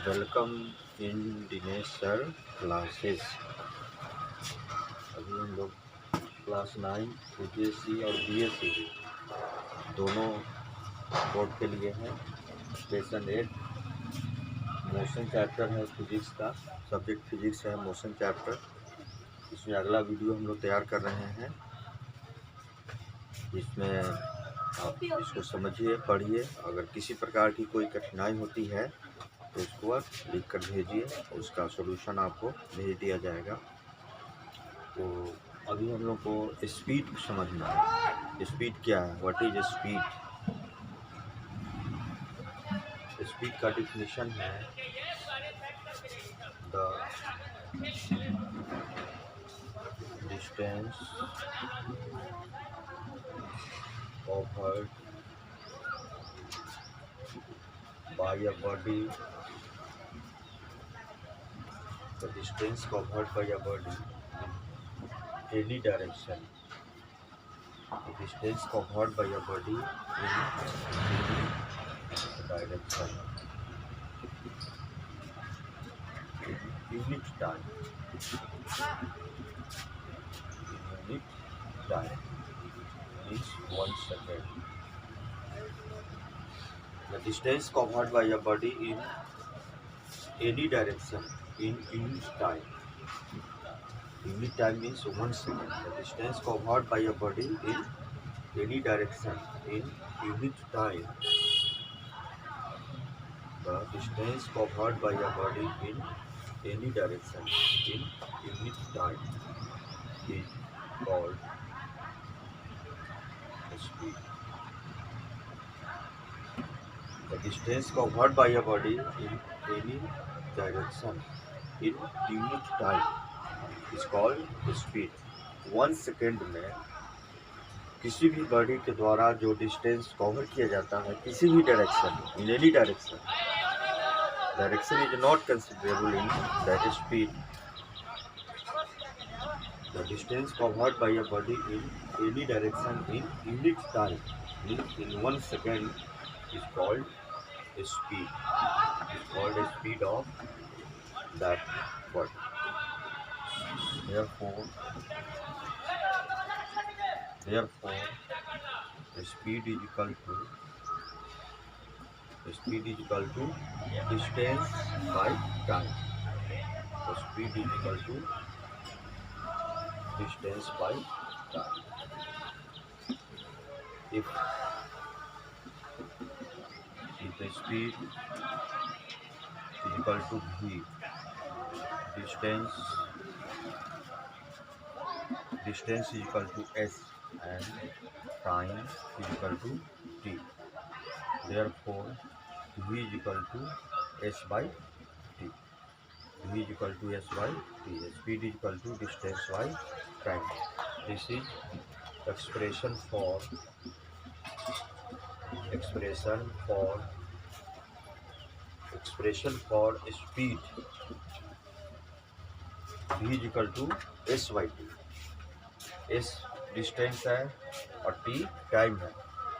Welcome in Dinesh sir classes. अभी हम लोग क्लास 9 UPSC और BSc दोनों बोर्ड के लिए हैं। लेसन 8 मोशन चैप्टर है फिजिक्स का, सब्जेक्ट फिजिक्स है, मोशन चैप्टर। इसमें अगला वीडियो हम लोग तैयार कर रहे हैं। इसमें आप इसको समझिए, पढ़िए। अगर किसी प्रकार की कोई कठिनाई होती है तो उसको आप लिख कर भेजिए और उसका सॉल्यूशन आपको भेज दिया जाएगा। तो अभी हम लोग को स्पीड समझना है। स्पीड क्या है? What is speed? स्पीड का डिफिनीशन है the distance covered by a body, the distance covered by a body in any direction, the distance covered by a body in any direction in unit time. In unit time means 1 second. The distance covered by a body in any direction in unit time. Unit time means 1 second. The distance covered by a body in any direction in unit time. The distance covered by a body in any direction in unit time is called speed. The distance covered by a body in any direction in unit time is called speed. 1 second में किसी भी body के द्वारा जो distance cover किया जाता है किसी भी direction, in any direction, direction is not considerable in that speed. The distance covered by a body in any direction in unit time, means in 1 second, is called speed. Is called a speed of that body. Therefore, speed is equal to distance by time. So speed is equal to distance by time. If the speed is equal to v, distance is equal to s, and time is equal to t. Therefore, v is equal to s by t. V is equal to s by t. Speed is equal to distance by time. This is expression for speed. V is equal to s by t. s distance है और t time है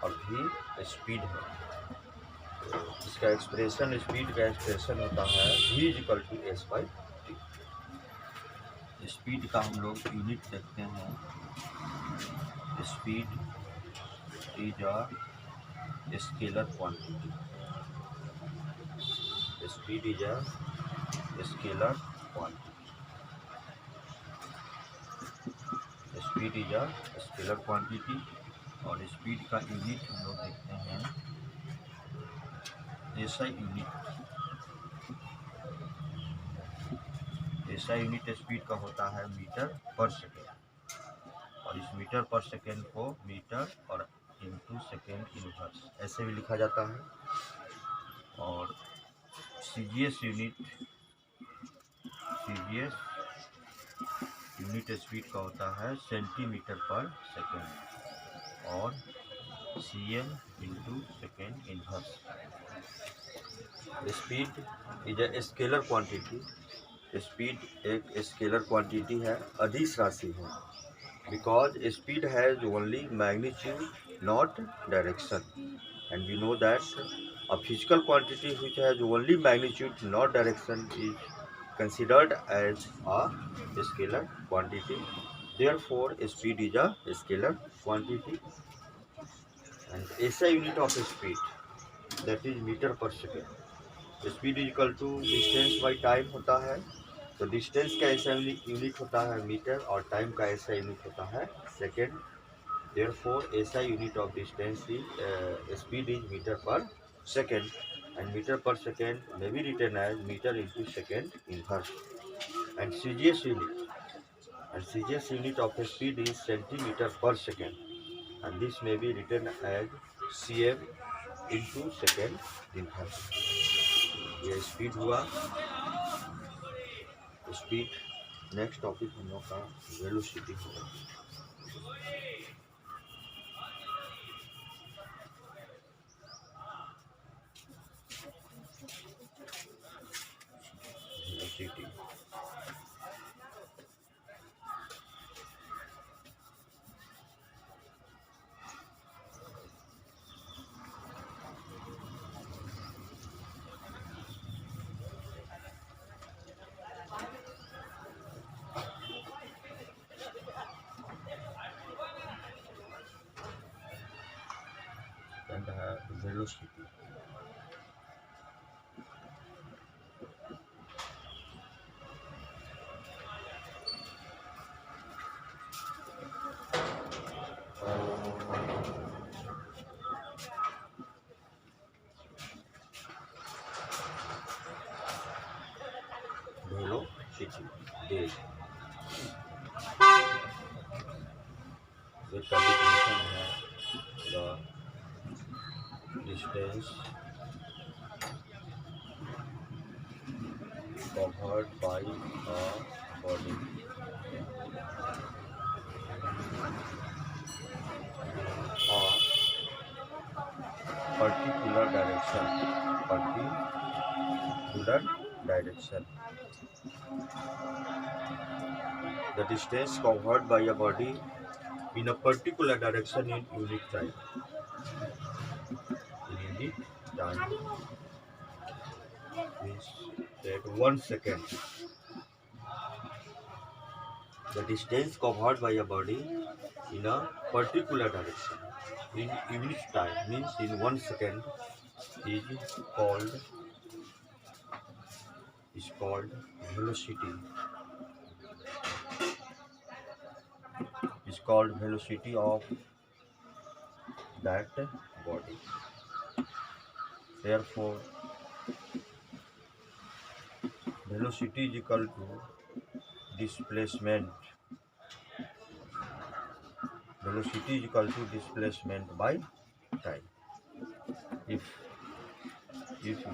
और v speed है। तो इसका expression, speed का expression होता है v is equal to s by टी। स्पीड का हम लोग यूनिट देखते हैं। Speed is a scalar quantity. Speed is a scalar quantity. Speed is a scalar quantity और स्पीड का यूनिट हम लोग देखते हैं SI unit. SI unit speed का होता है मीटर पर सेकेंड और इस मीटर पर सेकेंड को मीटर और इनटू सेकेंड इनवर्स ऐसे भी लिखा जाता है। और सीजीएस यूनिट स्पीड का होता है सेंटीमीटर पर सेकेंड और CM into second inverse. Speed is a scalar quantity. Speed एक स्केलर क्वांटिटी है, अदिश राशि है। Because speed has only magnitude not direction, and we know that A physical quantity which has only magnitude, not direction, is considered as a scalar quantity. Therefore, speed is a scalar quantity, and SI unit of speed, that is meter per second. Speed equal to distance by time होता है, तो distance का ऐसा unit होता है metre और time का ऐसा यूनिट होता है सेकेंड. देयरफॉर ऐसा unit of distance is speed is metre per second, and metre per second may be written as meter into second inverse. And CGS unit of speed is centimeter per second, and this may be written as cm into second inverse. ये speed हुआ. Speed. Next topic हम लोग का velocity होगा. Velocity. Velocity. Velocity days. इसका definition है the distance covered by a body a particular direction. The distance covered by a body in a particular direction in unit time. Means that 1 second. The distance covered by a body in a particular direction in unit time, means in 1 second, is called velocity. Is called velocity of that body. Therefore, velocity is equal to displacement. Velocity is equal to displacement by time. If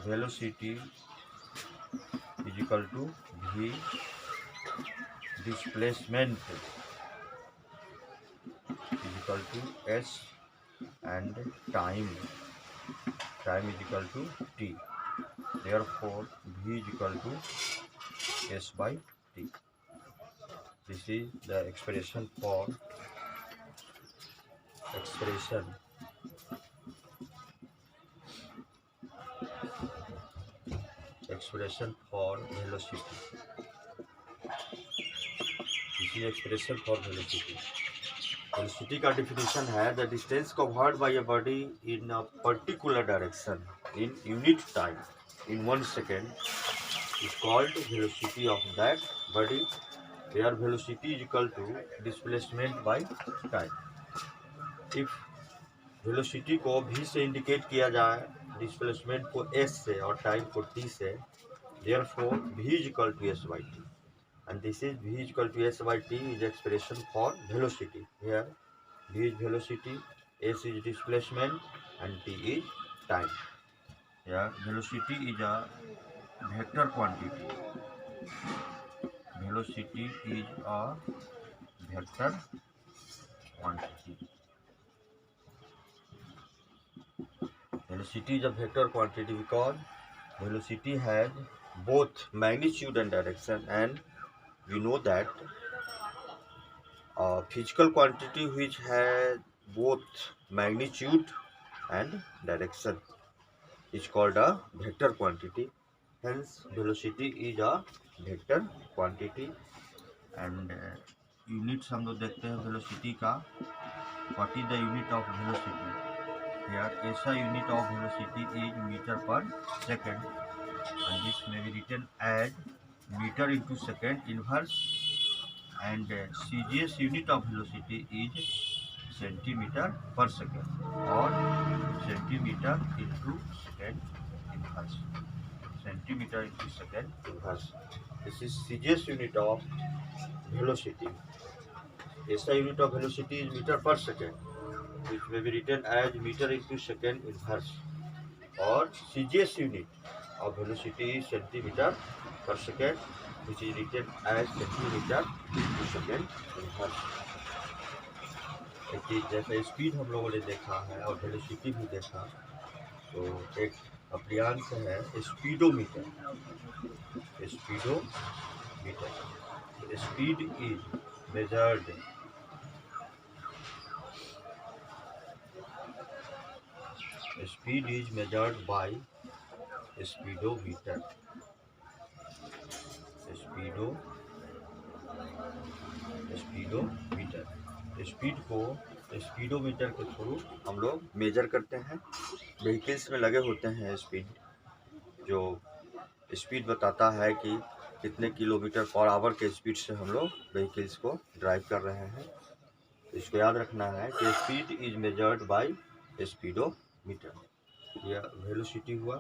velocity is equal to v displacement is equal to s, and time is equal to t. Therefore, v is equal to s by t. This is the expression for velocity. This is expression for velocity. Velocity का definition है the distance covered by a body in a particular direction in unit time in 1 second is called velocity of that body, where velocity is equal to displacement by time. If velocity को v से indicate किया जाए, displacement को s से और time को t से, therefore v is equal to s by t, and this is v is equal to s by t is expression for velocity, where v is velocity, s is displacement, and t is time. Yeah, velocity is a vector quantity. Velocity is a vector quantity. Velocity is a vector quantity because velocity has both magnitude and direction, and we know that a physical quantity which has both magnitude and direction is called a vector quantity. Hence, velocity is a vector quantity. And units हम लोग देखते हैं velocity का. What is the unit of velocity? Here, SI unit of velocity is meter per second, and this may be written as meter into second inverse. And CGS unit of velocity is centimeter per second, or centimeter into second inverse. Centimeter into second inverse. This is CGS unit of velocity. SI unit of velocity is meter per second, which may be written as meter into second inverse, or CGS unit of velocity is centimeter per second, which is written as centimeter into second inverse. जैसे speed हम लोगों ने देखा है और velocity भी देखा, तो एक अप्रियांश है speedometer. Speedometer, speed is measured by speedometer. Speedometer, speed को स्पीडोमीटर के थ्रू हम लोग मेजर करते हैं. व्हीकल्स में लगे होते हैं स्पीड, जो स्पीड बताता है कि कितने किलोमीटर पर आवर के स्पीड से हम लोग व्हीकल्स को ड्राइव कर रहे हैं. इसको याद रखना है कि speed is measured by speedometer. यह वेलोसिटी हुआ,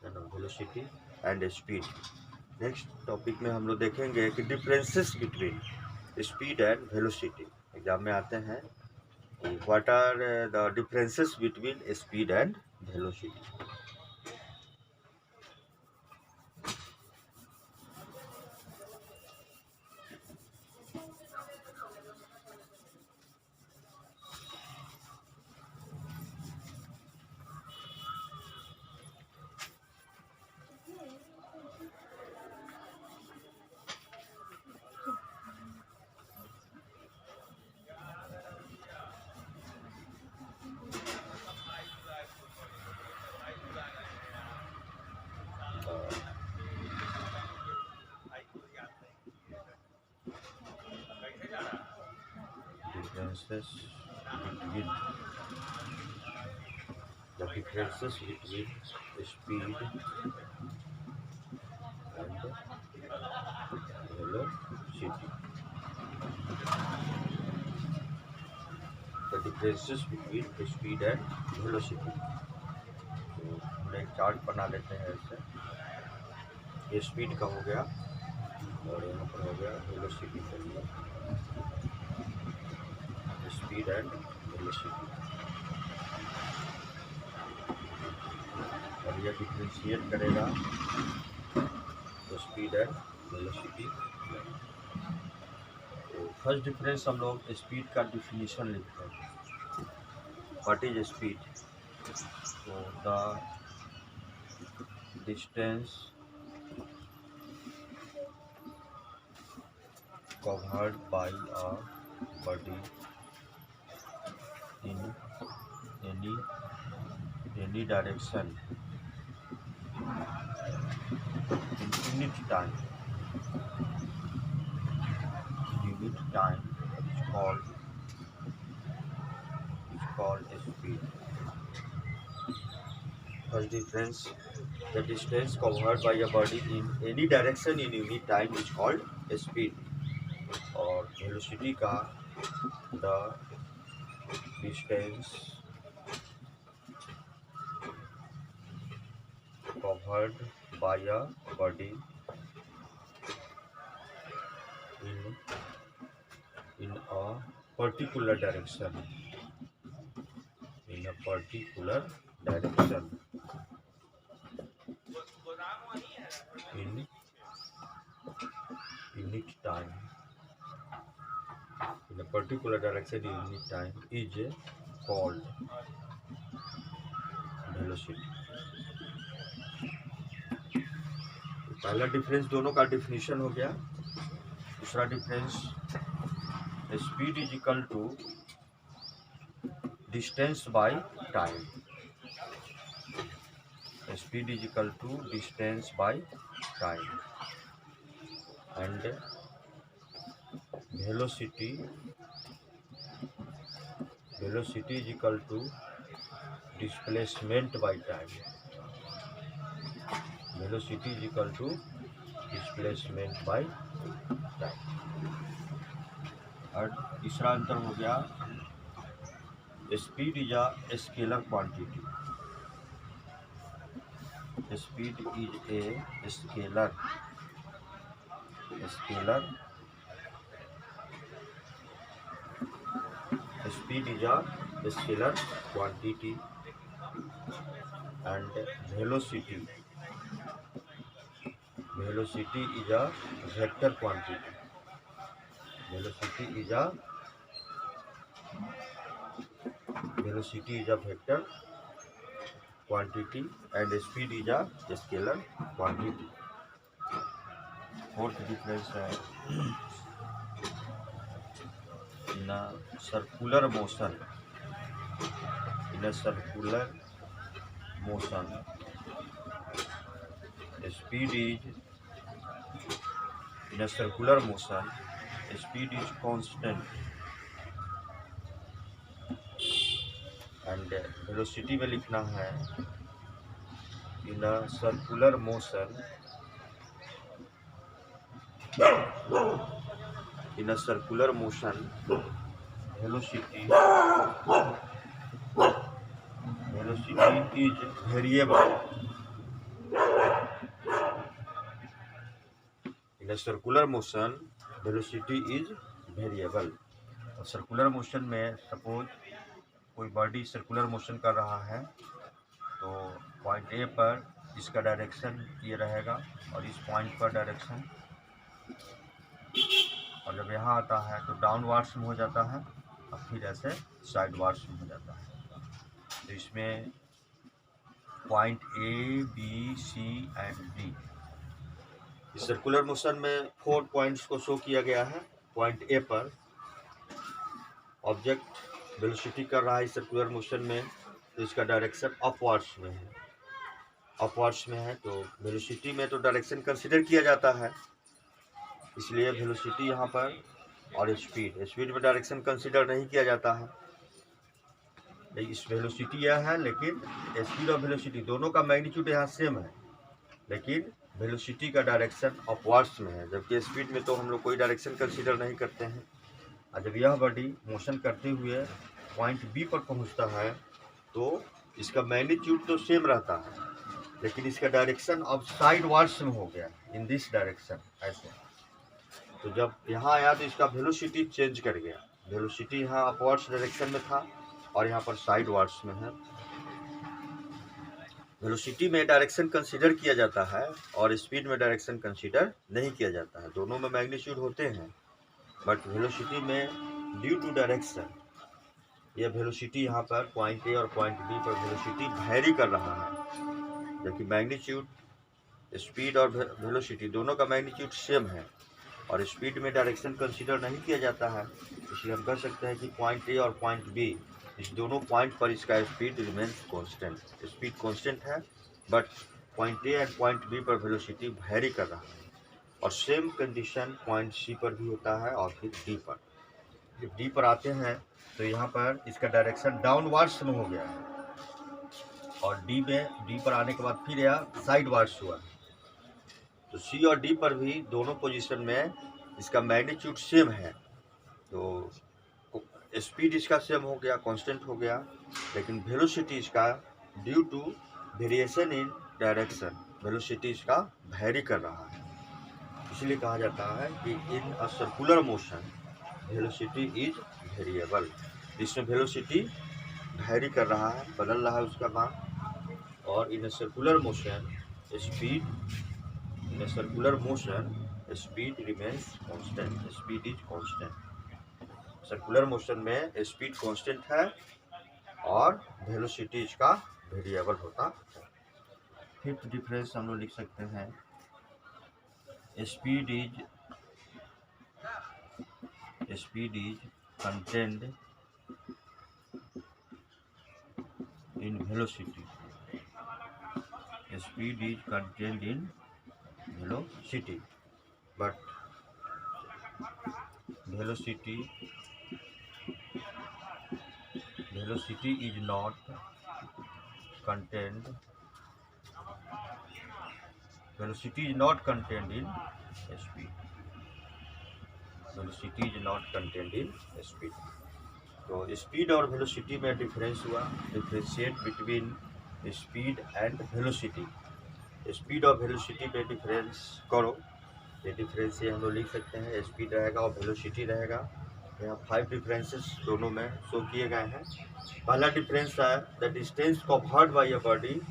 velocity and speed. Next topic में हम लोग देखेंगे कि differences between speed and velocity. Exam में आते हैं कि what are the differences between speed and velocity. The differences between speed and velocity. The differences between speed and velocity. तो हम एक चार्ट बना लेते हैं ऐसे. ये स्पीड का हो गया और यहाँ पर हो गया वेलोसिटी का लिए. Speed and velocity. और यह डिफ्रेंशिएट करेगा तो स्पीड एंड वेलोसिटी. तो फर्स्ट डिफरेंस हम लोग स्पीड का डिफिनीशन लिखते हैं. What is speed? तो the distance covered by a body in any direction in unit time is called speed. First difference, the distance covered by a body in any direction in unit time is called speed. और velocity का the distance covered by a body in a particular direction. In unit time. In a particular direction in unit time is called velocity. पहला difference दोनों का definition हो गया. दूसरा difference, speed is equal to distance by time. speed is equal to distance by time, and velocity is equal to displacement by time. Velocity is equal to displacement by time. और तीसरा अंतर हो गया, speed is a scalar quantity. Speed is a scalar speed is a scalar quantity, and velocity is a vector quantity. Velocity is a vector quantity, and speed is a scalar quantity. Fourth difference है, in a circular motion, speed is in a circular motion speed is constant, and velocity में लिखना है, in a circular motion velocity is variable. In a circular motion velocity is variable. और circular motion में suppose कोई body circular motion कर रहा है, तो पॉइंट ए पर इसका डायरेक्शन ये रहेगा और इस पॉइंट पर डायरेक्शन, और जब यहाँ आता है तो डाउनवार्ड्स में हो जाता है और फिर ऐसे साइडवार्ड्स में हो जाता है. तो इसमें point A, B, C and D, इस सर्कुलर मोशन में 4 पॉइंट्स को शो किया गया है. पॉइंट ए पर ऑब्जेक्ट वेलोसिटी कर रहा है इस सर्कुलर मोशन में, तो इसका डायरेक्शन अपवर्ड्स में है. तो वेलोसिटी में तो डायरेक्शन कंसिडर किया जाता है, इसलिए वेलोसिटी यहाँ पर, और स्पीड में डायरेक्शन कंसिडर नहीं किया जाता है. इस वेलोसिटी यह है, लेकिन स्पीड और वेलोसिटी दोनों का मैग्नीट्यूड यहाँ सेम है, लेकिन वेलोसिटी का डायरेक्शन अपवर्ड्स में है, जबकि स्पीड में तो हम लोग कोई डायरेक्शन कंसिडर नहीं करते हैं. और जब यह बॉडी मोशन करते हुए पॉइंट बी पर पहुंचता है तो इसका मैग्नीट्यूड तो सेम रहता है, लेकिन इसका डायरेक्शन अब साइडवार्ड्स में हो गया, इन दिस डायरेक्शन ऐसे. तो जब यहाँ आया तो इसका वेलोसिटी चेंज कर गया. वेलोसिटी यहाँ अपवर्ड्स डायरेक्शन में था और यहाँ पर साइडवार्ड्स में है. वेलोसिटी में डायरेक्शन कंसीडर किया जाता है और स्पीड में डायरेक्शन कंसीडर नहीं किया जाता है. दोनों में मैग्नीट्यूड होते हैं, बट वेलोसिटी में ड्यू टू डायरेक्शन यह वेलोसिटी यहाँ पर पॉइंट ए और पॉइंट बी पर वेलोसिटी वेरी कर रहा है, जबकि मैग्नीट्यूड, स्पीड और वेलोसिटी दोनों का मैग्नीट्यूड सेम है और स्पीड में डायरेक्शन कंसीडर नहीं किया जाता है. इसलिए हम कह सकते हैं कि पॉइंट ए और पॉइंट बी, इस दोनों पॉइंट पर इसका speed remains constant. Speed constant है, but point A and point B पर वेलोसिटी वेरी कर रहा है. और सेम कंडीशन पॉइंट सी पर भी होता है और फिर डी पर. जब डी पर आते हैं तो यहाँ पर इसका डायरेक्शन डाउनवार्ड्स में हो गया है, और डी पर आने के बाद फिर यह साइडवार्ड्स हुआ. तो सी और डी पर भी दोनों पोजीशन में इसका मैग्नीट्यूड सेम है, तो स्पीड इसका सेम हो गया, कांस्टेंट हो गया, लेकिन वेलोसिटी इसका due to variation in direction velocity इसका वेरी कर रहा है. इसलिए कहा जाता है कि in a circular motion velocity is variable. इसमें वेलोसिटी वेरी कर रहा है, बदल रहा है उसका मान. और in a circular motion speed remains constant. Speed is constant. Circular motion में स्पीड कांस्टेंट है और वेलोसिटी इसका वेरिएबल होता है. फिफ्थ डिफरेंस हम लोग लिख सकते हैं, speed is contained in velocity. speed is contained in velocity, but velocity is not contained. Velocity is not contained in speed. Velocity is not contained in speed. तो speed और velocity में difference हुआ, differentiate between speed and velocity. Speed और velocity में difference करो, ये difference ये हम लोग लिख सकते हैं, स्पीड रहेगा और वेलोसिटी रहेगा। यहाँ 5 डिफरेंसेस दोनों में शो किए गए हैं। पहला डिफरेंस है the distance covered by a body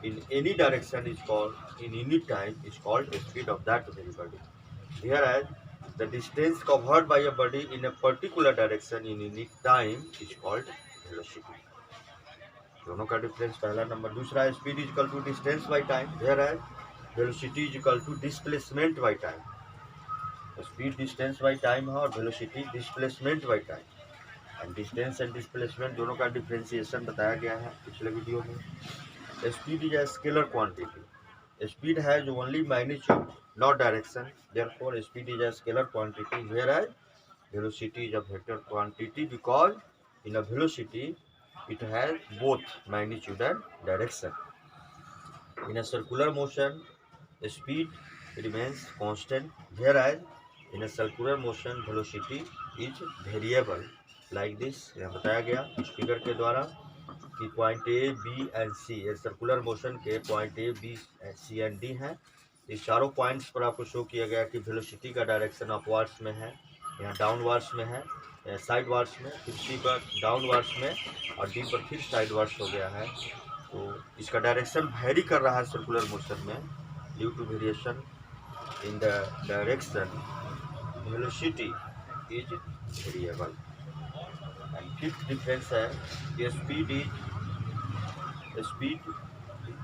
in any direction is called in any time is called speed of that very body. Here as the distance covered by a body in a particular direction in any time is called velocity. दोनों का difference पहला नंबर। दूसरा, speed is equal to distance by time, whereas velocity is equal to displacement by time. Speed distance by time है और velocity displacement by time. And distance and displacement दोनों का differentiation बताया गया है पिछले वीडियो में। Speed is a scalar quantity. Speed has only magnitude, not direction. Therefore, speed is a scalar quantity, whereas velocity is a vector quantity, because in a velocity it has both magnitude and direction. In a circular motion, speed remains constant, whereas in a circular motion velocity is variable. Like this, यहाँ बताया गया इस figure के द्वारा कि point A B and C, ये circular motion के point A B C and D हैं। इस चारों पॉइंट्स पर आपको शो किया गया कि वेलोसिटी का डायरेक्शन अपवर्ड्स में है, यहाँ डाउनवर्ड्स में है, साइडवर्ड्स में, फिर सी पर डाउनवर्ड्स में और डी पर फिर साइडवर्ड्स हो गया है। तो इसका डायरेक्शन वेरी कर रहा है सर्कुलर मोशन में due to variation in the direction velocity is variable. And fifth difference है कि speed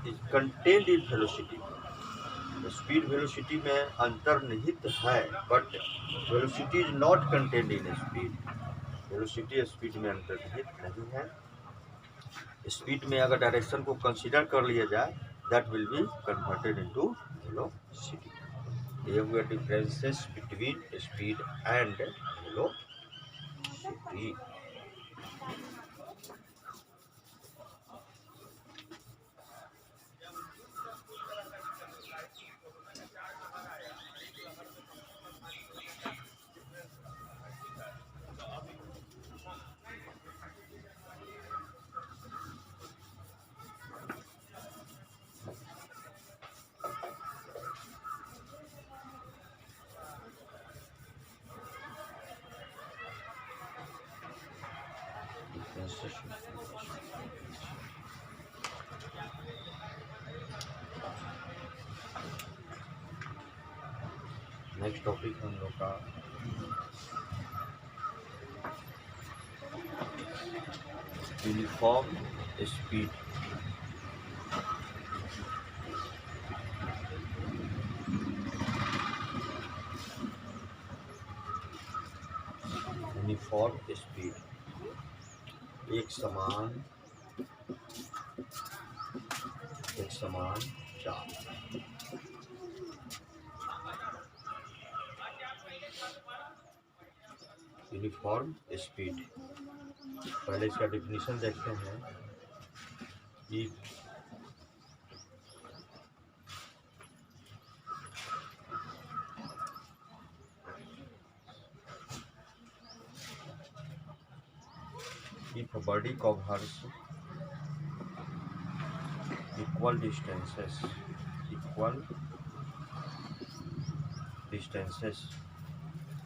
is contained in velocity. Speed velocity में अंतर्निहित है, but velocity is not contained in speed. Velocity speed में अंतर्निहित नहीं है। स्पीड में अगर डायरेक्शन को कंसीडर कर लिया जाए, that will be converted into velocity. ये हुए differences between speed and velocity. Next topic हम लोग का यूनिफॉर्म स्पीड। यूनिफॉर्म स्पीड, एक समान चाल। यूनिफॉर्म स्पीड, पहले इसका डेफिनेशन देखते हैं कि if a body covers equal distances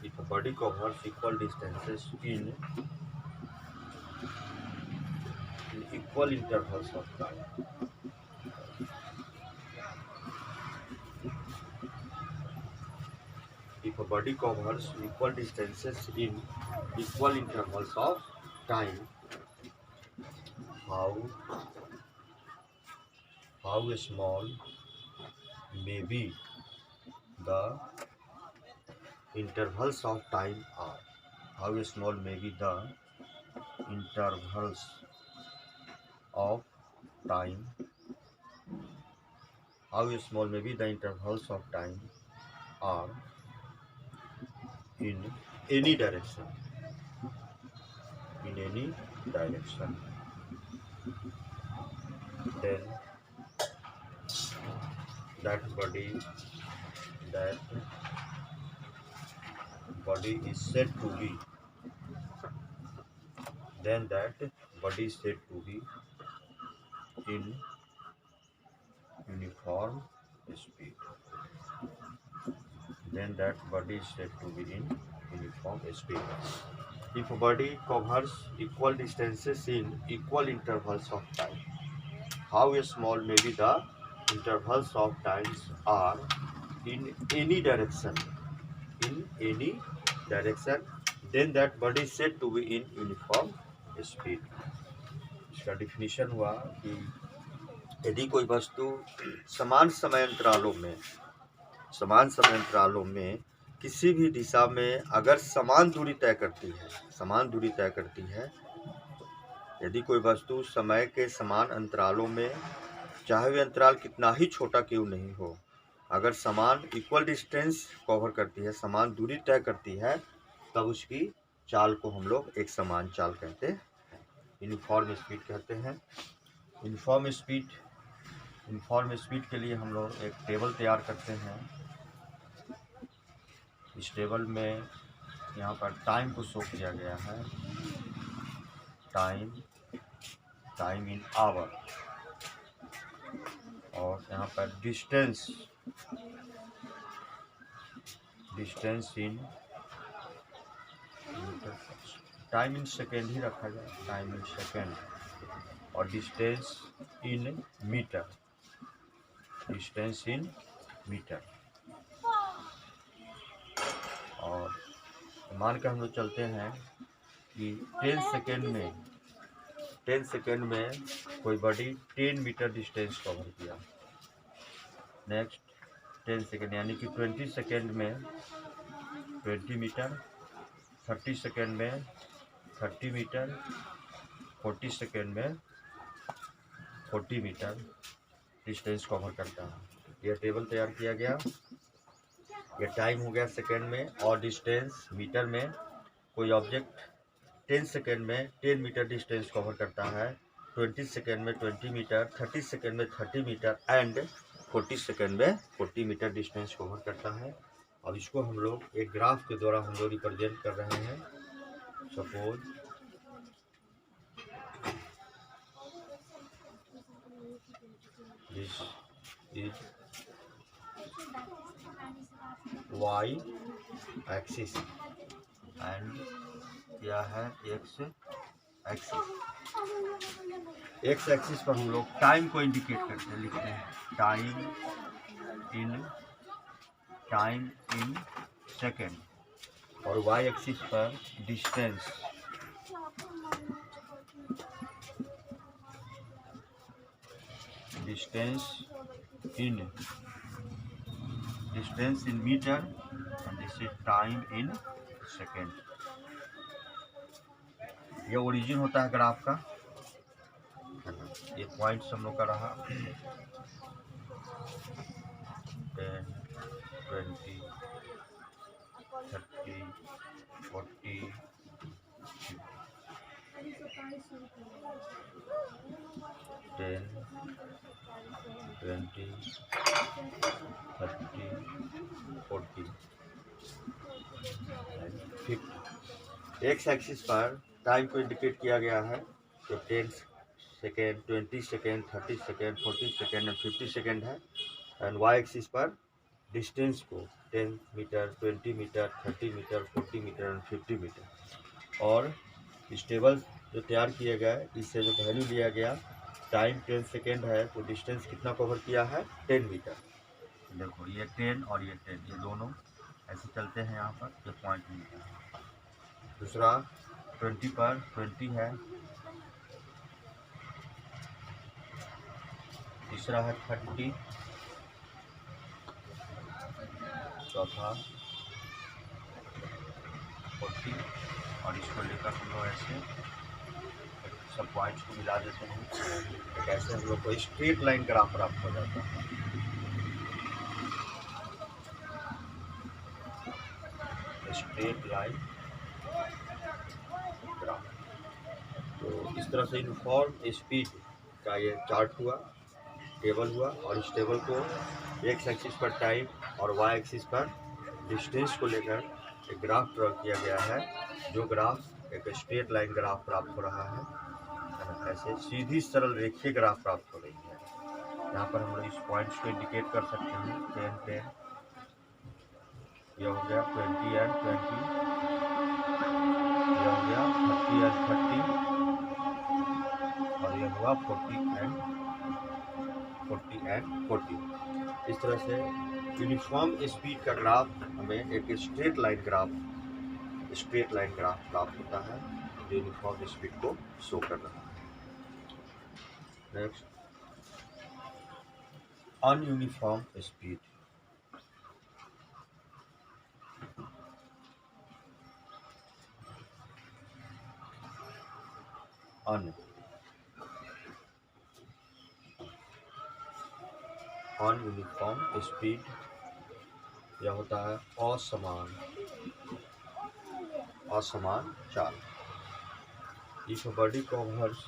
if a body covers equal distances in equal intervals of time, if a body covers equal distances in equal intervals of time, how small may be the intervals of time are. How small may be the intervals of time how small may be the intervals of time are in any direction. In any direction. Then that body is said to be. Then that body is said to be in uniform speed. Then that body is said to be in uniform speed. If a body covers equal distances in equal intervals of time, how small may be the intervals of times are in any direction. In any direction, then that body is said to be in uniform speed. इसका definition हुआ कि यदि कोई वस्तु समान समयांतरालों में किसी भी दिशा में अगर समान दूरी तय करती है, यदि कोई वस्तु समय के समान अंतरालों में, चाहे वह अंतराल कितना ही छोटा क्यों नहीं हो, अगर समान इक्वल डिस्टेंस कवर करती है, समान दूरी तय करती है, तब उसकी चाल को हम लोग एक समान चाल कहते हैं, यूनिफॉर्म स्पीड कहते हैं। यूनिफॉर्म स्पीड के लिए हम लोग एक टेबल तैयार करते हैं। इस टेबल में यहाँ पर टाइम को शो किया गया है, टाइम इन आवर, और यहाँ पर distance in time in second ही रखा जाए, टाइम इन सेकेंड, और डिस्टेंस इन मीटर। और मान के हम लोग चलते हैं कि 10 सेकेंड में कोई बॉडी 10 मीटर डिस्टेंस कवर किया। नेक्स्ट 10 सेकेंड यानी कि 20 सेकेंड में 20 मीटर, 30 सेकेंड में 30 मीटर, 40 सेकेंड में 40 मीटर डिस्टेंस कवर करता है। यह टेबल तैयार किया गया। यह टाइम हो गया सेकेंड में, और डिस्टेंस मीटर में। कोई ऑब्जेक्ट 10 सेकेंड में 10 मीटर डिस्टेंस कवर करता है, 20 सेकेंड में 20 मीटर, 30 सेकेंड में 30 मीटर एंड 40 सेकेंड में 40 मीटर डिस्टेंस कवर करता है। और इसको हम लोग एक ग्राफ के द्वारा हम लोग रिप्रेजेंट कर रहे हैं। Suppose this is y axis and क्या है x एक्सिस। x एक्सिस पर हम लोग टाइम को इंडिकेट करते हैं, लिखते हैं टाइम इन सेकेंड, और y एक्सिस पर distance in meter, and this is time in second। ये ओरिजिन होता है ग्राफ का। ये पॉइंट्स हम लोग का रहा 10, 20, 30, 40, 10, 20, 30, 40, 50। एक्स एक्सिस पर टाइम को इंडिकेट किया गया है, तो 10 second, 20 second, 30 second, 40 second and 50 second है। एंड वाई एक्सिस पर डिस्टेंस को 10 metre, 20 metre, 30 metre, 40 metre and 50 metre. और इस टेबल जो तैयार किया गया है, इससे जो वैल्यू लिया गया, टाइम 10 सेकेंड है तो डिस्टेंस कितना कवर किया है 10 मीटर। देखो ये 10 और ये 10, ये दोनों ऐसे चलते हैं, यहाँ पर ये पॉइंट मिलता है। दूसरा 20 पर 20 है, तीसरा है 30, चौथा 40, और इसको लेकर हम लोग ऐसे सब पॉइंट्स को मिला देते हैं। ऐसे हम लोग को स्ट्रेट लाइन ग्राफ प्राप्त हो जाता है। Straight line graph. तो इस तरह से यूनिफॉर्म स्पीड का ये चार्ट हुआ, टेबल हुआ, और इस टेबल को एक्स एक्सिस पर टाइम और वाई एक्सिस पर डिस्टेंस को लेकर एक ग्राफ ड्रॉ किया गया है, जो ग्राफ एक स्ट्रेट लाइन ग्राफ प्राप्त हो रहा है ना, ऐसे सीधी सरल रेखीय ग्राफ प्राप्त हो रही है। यहाँ पर हम लोग इस पॉइंट्स को इंडिकेट कर सकते हैं 10 10, यह हो गया 20 एंड 20, यह हो गया 30 एंड 30, और यह हुआ 40 एंड 40। इस तरह से यूनिफॉर्म स्पीड का ग्राफ हमें एक स्ट्रेट लाइन ग्राफ प्राप्त होता है, जो यूनिफॉर्म स्पीड को शो कर रहा है। Next, ununiform speed. Ununiform speed यह होता है असमान चाल। इफ बॉडी कवर्स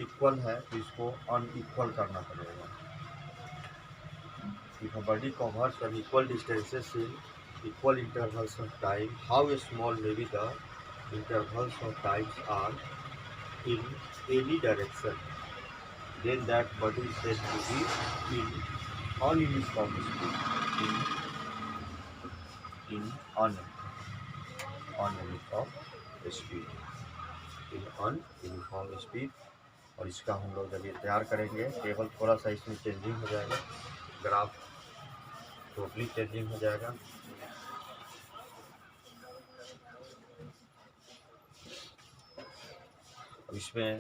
इक्वल है तो इसको अनइक्वल करना पड़ेगा। If body covers an equal distances in equal intervals of time, how small may be the intervals of times are in any direction, then that body is said to be in ununiform speed. In ununiform speed। और इसका हम लोग जब ये तैयार करेंगे, table थोड़ा सा इसमें चेंजिंग हो जाएगा, ग्राफ टोटली चेंजिंग हो जाएगा। अब इसमें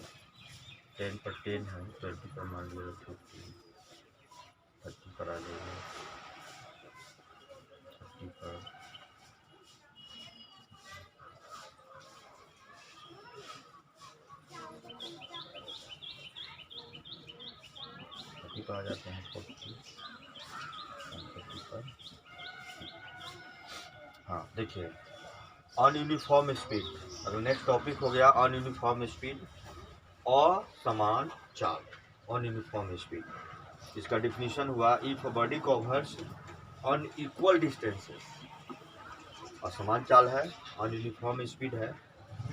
10 पर 10 है, 20 पर मान लिया 50, 30 पर आ जाएगा 30 पर, आ जाते हैं 40 पर। हाँ देखिए, अनयूनिफॉर्म स्पीड। अगर नेक्स्ट टॉपिक हो गया अनयूनिफॉर्म स्पीड, असमान चाल। अनयूनिफॉर्म स्पीड, इसका डिफिनीशन हुआ if body covers unequal distances. असमान चाल है, अनयूनिफॉर्म स्पीड है।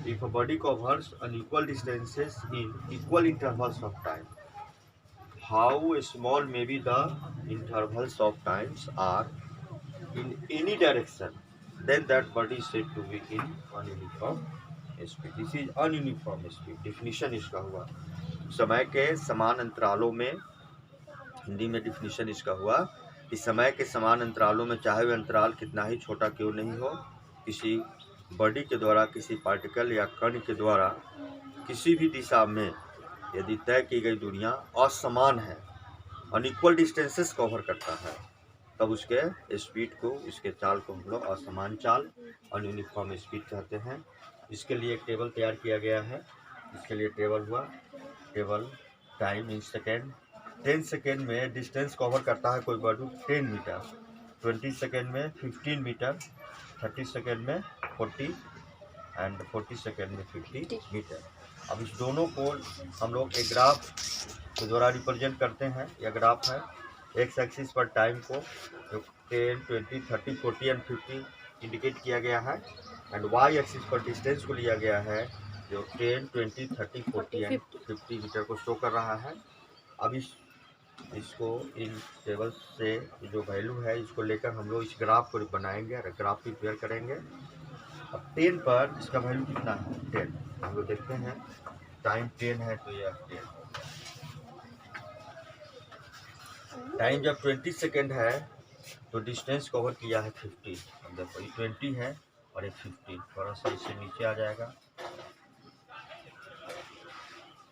If body covers unequal distances in equal intervals of time, how small may be the intervals of times are in any direction, then that body is said to be in ununiform speed. This is ununiform speed. Definition इसका हुआ समय के समान अंतरालों में, हिंदी में definition इसका हुआ कि समय के समान अंतरालों में, चाहे वह अंतराल कितना ही छोटा क्यों नहीं हो, किसी बॉडी के द्वारा, किसी पार्टिकल या कण के द्वारा किसी भी दिशा में यदि तय की गई दूरियां असमान है, अनइक्वल डिस्टेंसेस कवर करता है, तब उसके स्पीड को, इसके चाल को हम लोग असमान चाल, अनयूनिफॉर्म स्पीड कहते हैं। इसके लिए एक टेबल तैयार किया गया है। इसके लिए टेबल हुआ, table time in second. 10 second में डिस्टेंस कवर करता है कोई बॉडी 10 मीटर, 20 सेकेंड में 15 मीटर, 30 सेकेंड में 40 एंड 40 सेकेंड में 50 मीटर। अब इस दोनों को हम लोग एक ग्राफ के द्वारा रिप्रेजेंट करते हैं। यह ग्राफ है, एक्स एक्सिस पर टाइम को जो 10, 20, 30, 40 एंड 50 इंडिकेट किया गया है, एंड वाई एक्सिस पर डिस्टेंस को लिया गया है जो 10, 20, 30, 40 एंड 50 मीटर को शो कर रहा है। अब इसको इन टेबल से जो वैल्यू है इसको लेकर हम लोग इस ग्राफ को बनाएंगे, ग्राफ प्रिपेयर करेंगे। अब 10 पर इसका वैल्यू कितना है, 10। हम लोग देखते हैं, टाइम 10 है तो यह 10। टाइम जब 20 सेकेंड है तो डिस्टेंस कवर किया है 50। अब देखो ये 20 है और ये 50, थोड़ा सा इससे नीचे आ जाएगा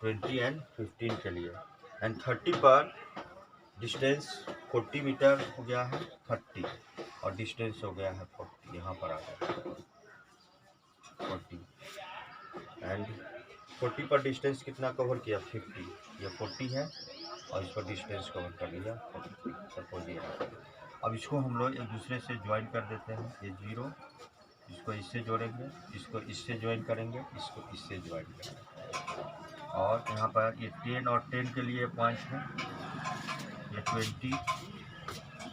20 एंड 15 के लिए। एंड 30 पर डिस्टेंस 40 मीटर हो गया है 30, और डिस्टेंस हो गया है 40, यहाँ पर आ गया 40। एंड 40 पर डिस्टेंस कितना कवर किया, 50। ये 40 है और इस पर डिस्टेंस कवर कर लिया 40, सपोज ये। अब इसको हम लोग एक दूसरे से ज्वाइन कर देते हैं। ये 0, इसको इससे जोड़ेंगे, इसको इससे ज्वाइन करेंगे, इसको इससे ज्वाइन करेंगे। और यहाँ पर ये 10 और 10 के लिए पॉइंट है, ये 20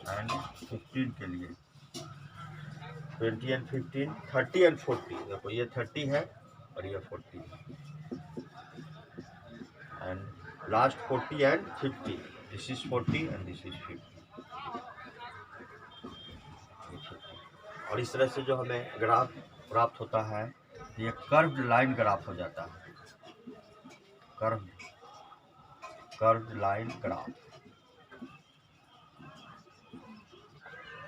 एंड 15 के लिए, 20 एंड 15, 30 एंड 40। देखो ये 30 है और ये 40 है, and last 40 and 50। This is 40 and this is 50। और इस तरह से जो हमें ग्राफ प्राप्त होता है, ये कर्व्ड लाइन ग्राफ हो जाता है। Curved line graph,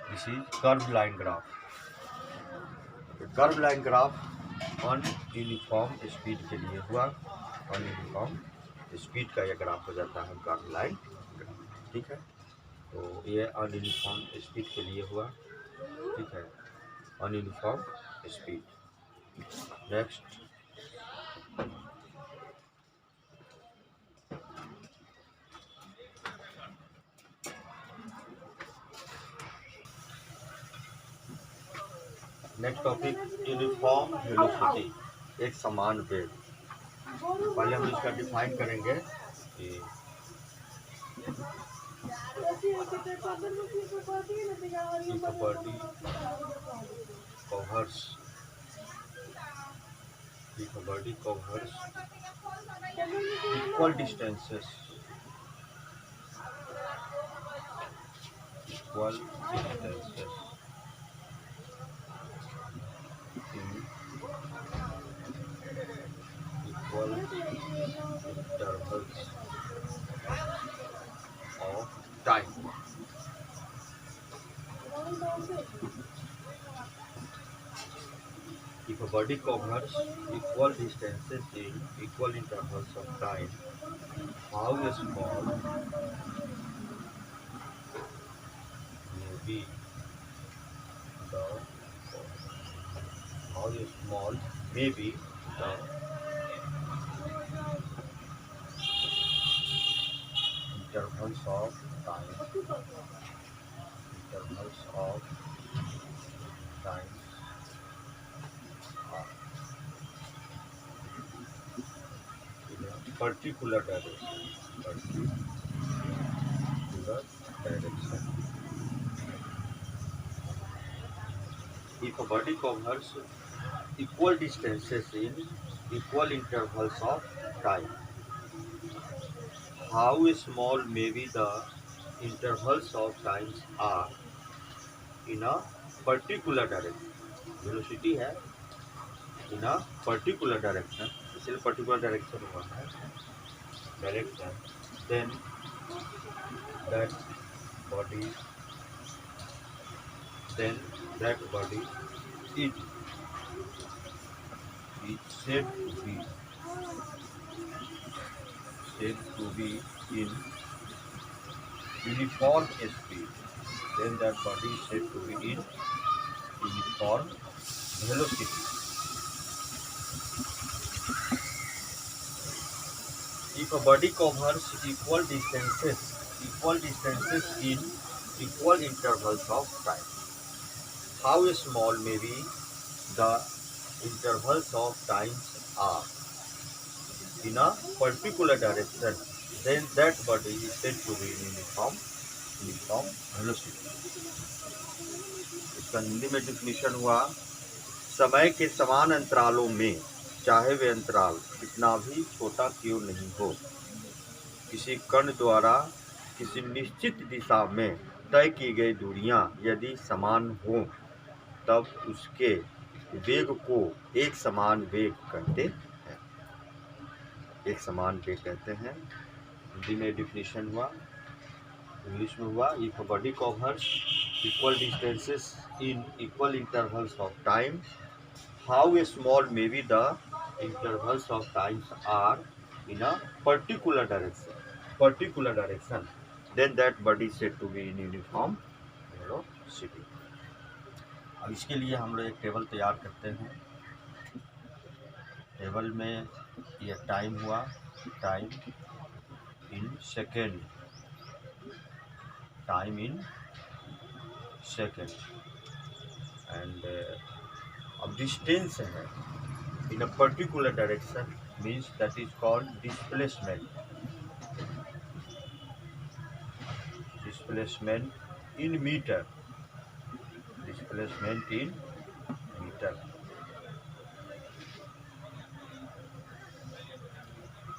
this is curved line graph. Curved line graph ununiform speed के लिए हुआ, अनयूनिफॉर्म स्पीड का यह ग्राफ हो जाता है कर्व्ड लाइन ग्राफ। ठीक है, तो ये अनयूनिफॉर्म स्पीड के लिए हुआ। ठीक है, ununiform speed. Next, next topic, uniform velocity, एक समान वेग। पहले हम इसका डिफाइन करेंगे कि if a body covers equal distances in equal intervals of time, if a body covers equal distances in equal intervals of time, how small may be the intervals of time are in a particular direction. If a body covers equal distances in equal intervals of time, how small may be the intervals of times are in a particular direction. Velocity है in a particular direction, इसलिए particular direction हुआ है, direction, then that body is said to be in uniform speed. Then that body is said to be in uniform velocity. If a body covers equal distances in equal intervals of time, how small may be the intervals of times are in a particular direction, then that body is said to be in uniform velocity. इसका हिंदी में definition हुआ, समय के समान अंतरालों में, चाहे वे अंतराल कितना भी छोटा क्यों नहीं हो, किसी कण द्वारा किसी निश्चित दिशा में तय की गई दूरियां यदि समान हो, तब उसके वेग को एक समान वेग कहते हैं। हिंदी में डिफिनीशन हुआ, इंग्लिश में हुआ, if a body covers equal distances in equal intervals of time, how small may be the intervals of times are in a particular direction, then that body said to be in uniform velocity. अब इसके लिए हम लोग एक table तैयार करते हैं। Table में यह टाइम हुआ, time in second, time in second. And अब distance है in a particular direction means that is called displacement. Displacement in meter. Displacement in meter.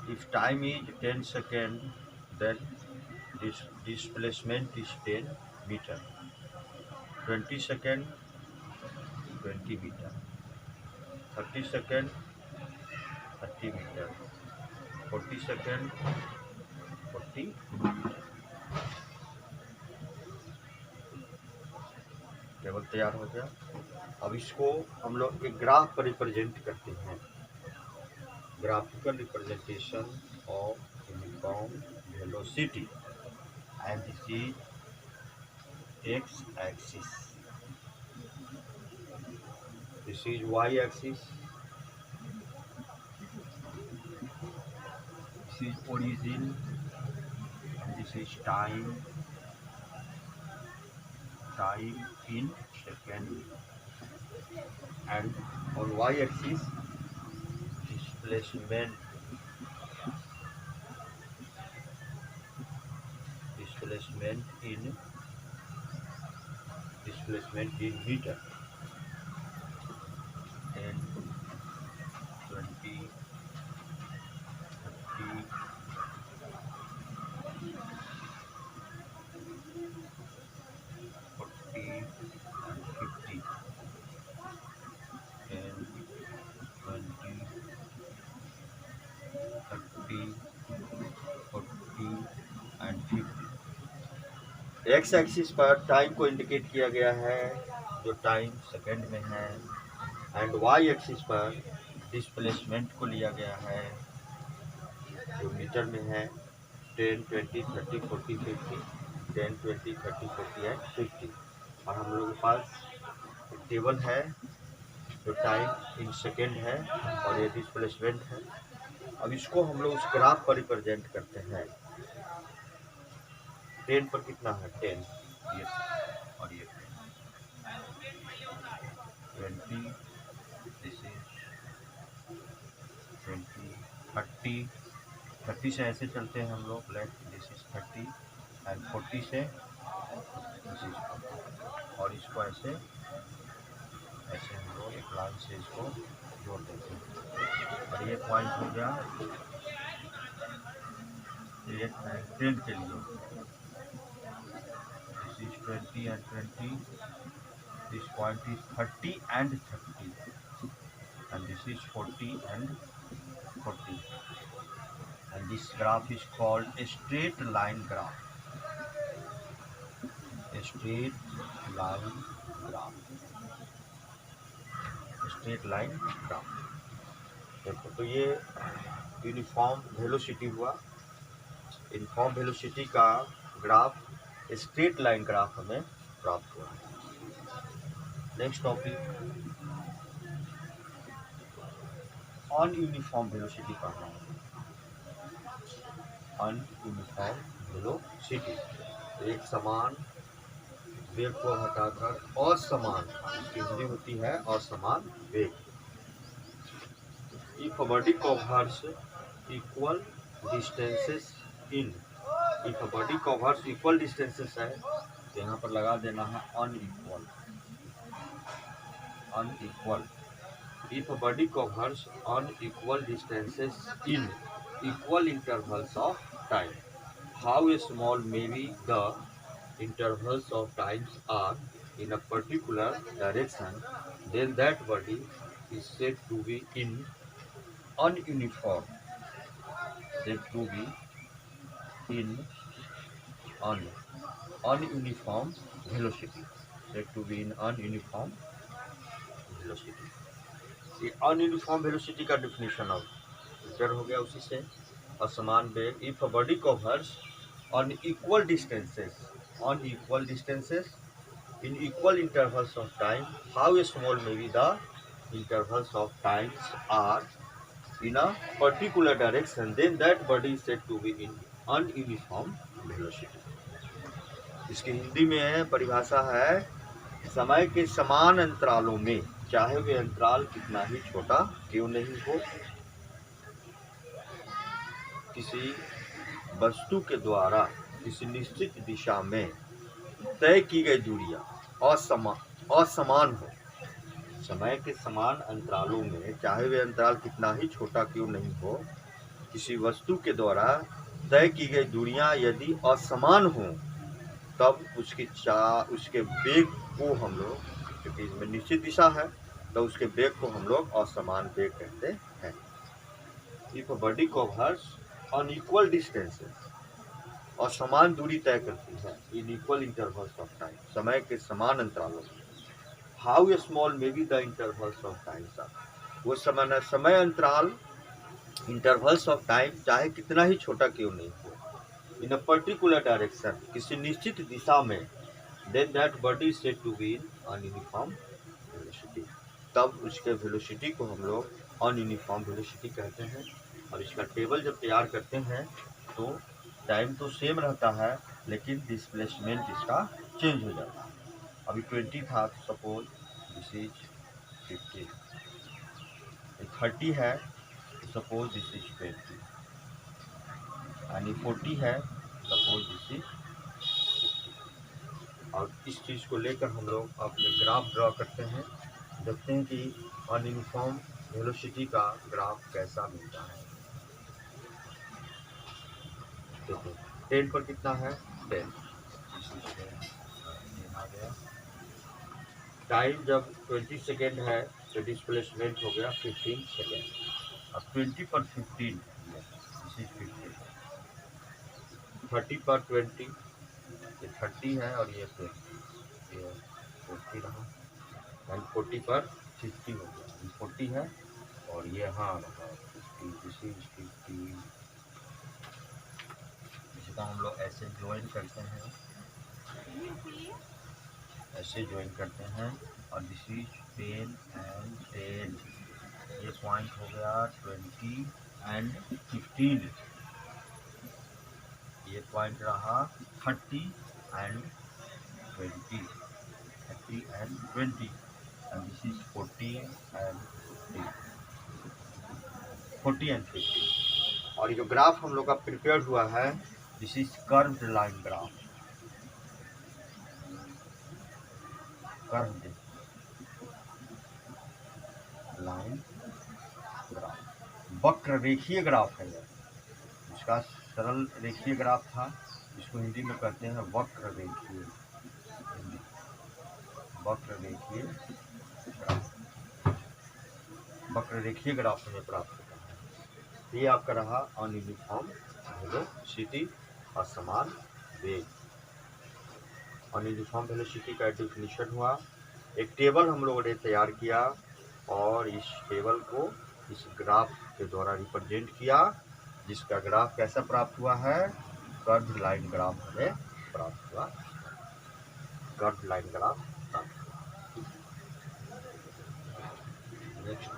If time is 10 seconds, then this displacement is 10 meter. 20 seconds, 20 meter. 30 seconds, 30 meter. 40 seconds, 40 meter. Table तैयार हो गया। अब इसको हम लोग एक graph पर represent करते हैं। Graphical representation of uniform velocity and this is X axis, this is Y axis, this is origin, this is time in second, and on y-axis displacement in meter, and 20, 30, 40 and 50, and 20, 30, 40 and 50। X axis पर time को indicate किया गया है जो time second में है, and Y axis पर displacement को लिया गया है जो मीटर में है। 10, 20, 30, 40, 50, 10, 20, 30, 40 एंड 50। और हम लोगों के पास एक टेबल है जो टाइम इन सेकेंड है और ये डिस्प्लेसमेंट है। अब इसको हम लोग उस ग्राफ पर रिप्रेजेंट करते हैं। 10 पर कितना है? 10, ये और ये 20, दिस इज 20, 30, 30 से ऐसे चलते हैं हम लोग लेफ्ट, दिस इज 30, एंड 40 से दिस इज 40, और इसको ऐसे ऐसे हम लोग एक लाइन से इसको जोड़ देते हैं। और ये पॉइंट हो गया एक ट्रेन के लिए, this is 20 and 20, this point is 30 and 30, and this is 40 and 40, and this graph is called a straight line graph. A straight line graph. A straight line graph. देखो तो ये यूनिफॉर्म वेलोसिटी हुआ। Uniform velocity का graph straight line graph हमें प्राप्त हुआ। Next topic on uniform velocity पढ़ना है। अनयूनिफॉर्म वेलोसिटी, एक समान वेग को हटाकर असमान, इसकी हिंदी होती है असमान वेग। If a body covers equal distances in, if a body covers equal distances है तो यहाँ पर लगा देना है unequal, unequal. If a body covers unequal distances in equal intervals of time, how small maybe the intervals of times are in a particular direction, then that body is said to be in ununiform, said to be in ununiform velocity, said to be in ununiform velocity। ये ununiform velocity का definition अब clear हो गया उसी से। असमान वेग, if a body covers unequal distances in equal intervals of time, how small may be the intervals of times are in a particular direction, then that body is said to be in ununiform velocity. इसकी हिंदी में परिभाषा है, समय के समान अंतरालों में, चाहे वे अंतराल कितना ही छोटा क्यों नहीं हो, किसी वस्तु के द्वारा किसी निश्चित दिशा में तय की गई दूरियां असमान हो। समय के समान अंतरालों में, चाहे वे अंतराल कितना ही छोटा क्यों नहीं हो, किसी वस्तु के द्वारा तय की गई दूरियां यदि असमान हो, तब उसके वेग को हम लोग, क्योंकि इसमें निश्चित दिशा है, तो उसके वेग को हम लोग असमान वेग कहते हैं। If a body covers unequal distances, असमान दूरी तय करती है, इन इक्वल इंटरवल्स ऑफ टाइम, समय के समान अंतरालों में, how small may be the intervals of time, वो समय अंतराल, इंटरवल्स ऑफ टाइम चाहे कितना ही छोटा क्यों नहीं हो, इन अ पर्टिकुलर डायरेक्शन, किसी निश्चित दिशा में, then that body is said to be in ununiform velocity, तब उसके वेलोसिटी को हम लोग अनयूनिफॉर्म वेलोसिटी कहते हैं। और इसका टेबल जब तैयार करते हैं तो टाइम तो सेम रहता है, लेकिन डिस्प्लेसमेंट इसका चेंज हो जाता है। अभी 20 था, सपोज दिस इज 50, 30 है, सपोज दिस इज 20, यानी 40 है, सपोज दिस इज 50। और इस चीज़ को लेकर हम लोग अपने ग्राफ ड्रॉ करते हैं, देखते हैं कि अनयूनिफॉर्म वेलोसिटी का ग्राफ कैसा मिलता है। देखो 10 पर कितना है, 10 आ गया। टाइम जब 20 सेकेंड है तो डिस्प्लेसमेंट हो गया 15 सेकेंड। अब 20 पर 15, दिस इज 15, 30 पर 20, ये 30 है और ये 20, ये 40 रहा, एंड 40 पर 50 हो गया, ये 40 है और ये हाँ रहा 50, दिस इज 50। इसका हम लोग ऐसे ज्वाइन करते हैं, ऐसे ज्वाइन करते हैं, और दिस इज 10 एंड 10, ये पॉइंट हो गया 20 एंड 15, ये पॉइंट रहा 30 and 20, 30 and 20, and this is 40 and 50। और ये जो ग्राफ हम लोग का प्रिपेयर हुआ है, this is curved line graph, curved line graph, वक्र रेखीय ग्राफ है। इसका सरल रेखीय ग्राफ था, इसको हिंदी में कहते हैं वक्र रेखीय, वक्र रेखीय ग्राफ, वक्र रेखीय ग्राफ हमें प्राप्त होता है। ये आपका रहा अनयूनिफॉर्म वेलोसिटी, असमान वेग। अनयूनिफॉर्म वेलोसिटी का डेफिनेशन हुआ, एक टेबल हम लोगों ने तैयार किया और इस टेबल को इस ग्राफ के द्वारा रिप्रेजेंट किया, जिसका ग्राफ कैसा प्राप्त हुआ है, कर्व लाइन ग्राफ हमें प्राप्त हुआ, कर्व लाइन ग्राफ प्राप्त हुआ। नेक्स्ट